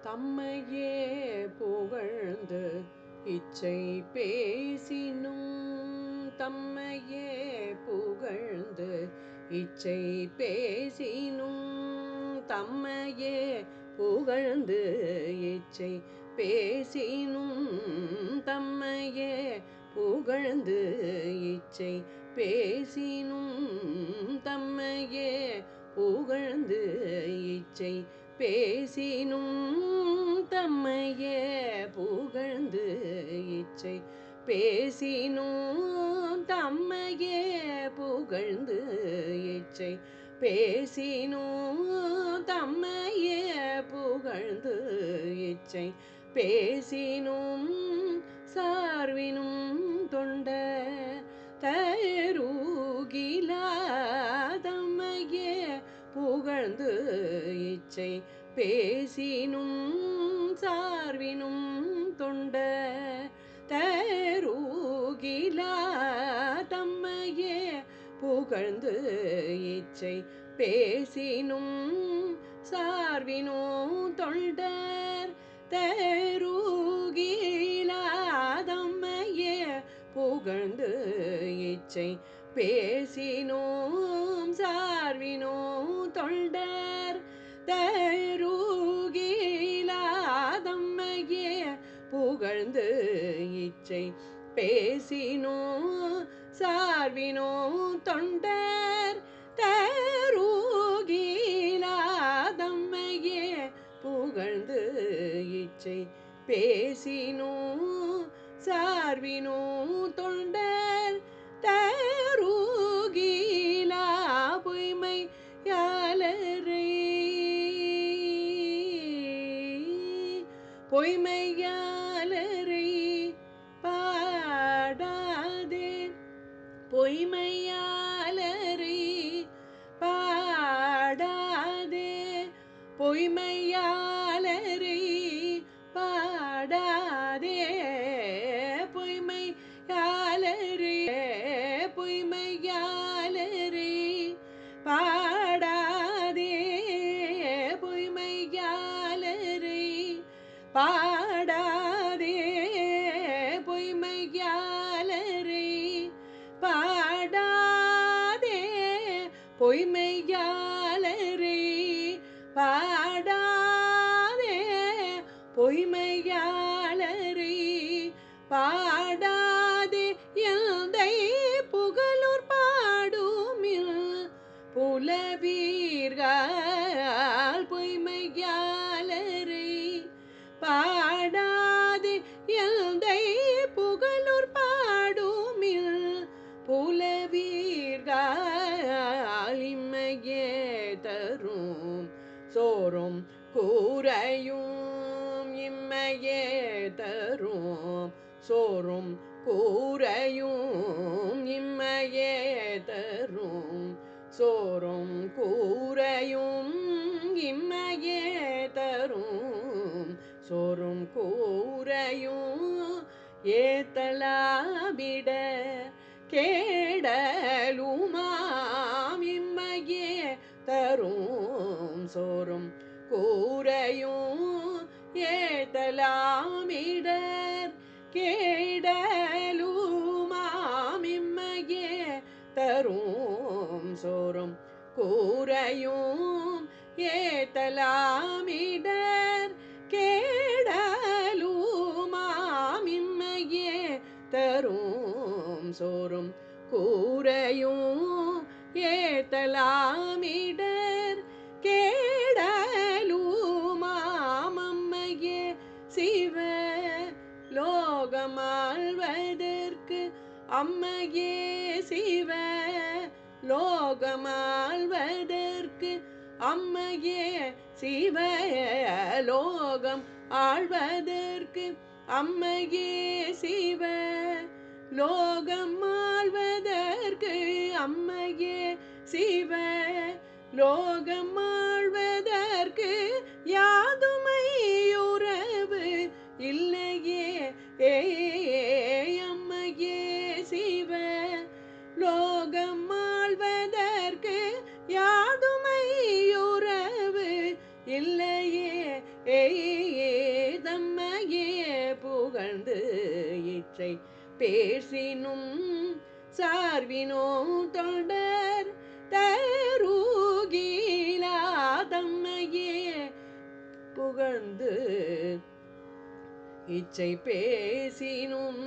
தம்மையே புகழ்ந்து இச்சை பேசினும் தம்மையே புகழ்ந்து இச்சை பேசினும் தம்மையே புகழ்ந்து இச்சை பேசினும் தம்மையே புகழ்ந்து இச்சை பேசினும் தம்மையே புகழ்ந்து இச்சை பேசினும் தம்மையே புகழ்ந்து இச்சை பேசினும் தம்மையே புகழ்ந்து இச்சை பேசினும் தம்மையே புகழ்ந்து இச்சை பேசினும் சார்வினும் தொண்ட தருகிலா தம்மையே புகழ்ந்து இச்சை பேசினும் சார்வினும் தொண்ட தருகிலா தம்மையே புகழ்ந்து இச்சை பேசினும் சார்வினோ தொண்டர் தருகிலா தம்மையே புகழ்ந்து இச்சை பேசினோம் சார்வினோ தொண்டர் தருகிலா தம்மையே புகழ்ந்து இச்சை பேசினோ சார்வினோ தொண்டர் தருகிலா தம்மையே புகழ்ந்து இச்சை பேசினோ சார்வினோ தொண்டர் தருகிலா பொய்மை யாலரை பொய்மையாலரை பாடாதே பொய்மையாலரை பாடாதே பொய்மையாலரை பாடாதே பொய்மையாலரை பொய்மையாலரை பாடாதே பொய்மையாலரை பாடாதே பொய்மையாலரை பாடாதே பொய்மையாலரை பாடாதே பொய்மையாலரை பாடாதே எந்தை புகழூர் பாடுமில் புலவீர்கள் பொய்மையாலரை பாடாதே எந்தை புகழூர் பாடுமில் புலவீர்கள் இம்மையே தரும் சோறும் கூரையும் இம்மையே தரும் சோறும் கூரையும் இம்மையே தரும் சோறும் கூரையும் இம்மையே தரும் சோறும் கூரையும் ஏத்தலாபிட கேடலுமாம் இம்மையே தரும் சோறும் கூரையும் ஏத்தலாமிடர் கேடலுமாம் இம்மையே தரும் சோறும் கூரையும் ஏத்தலாமிடர் கேடலுமாம் இம்மையே தரும் சோறும் கூரையும் ஏத்தலாமிடர் கேடலுமாம் அம்மையே சிவ லோகமாழ்வதற்கு அம்மையே சிவ லோகமாழ்வதற்கு அம்மையே சிவ லோகம் ஆழ்வதற்கு அம்மையே சிவ லோகம் ஆழ்வதற்கு அம்மையே சிவ லோகம் ஆழ்வதற்கு யாதுமை உறவு இல்லையே அம்மையே சிவ லோகம் ஆழ்வதற்கு யாதுமை உறவு இல்லையே இச்சை பேசினும் சார்வினோ தொடர் தருகிலாதம்மையே புகழ்ந்து இச்சை பேசினும்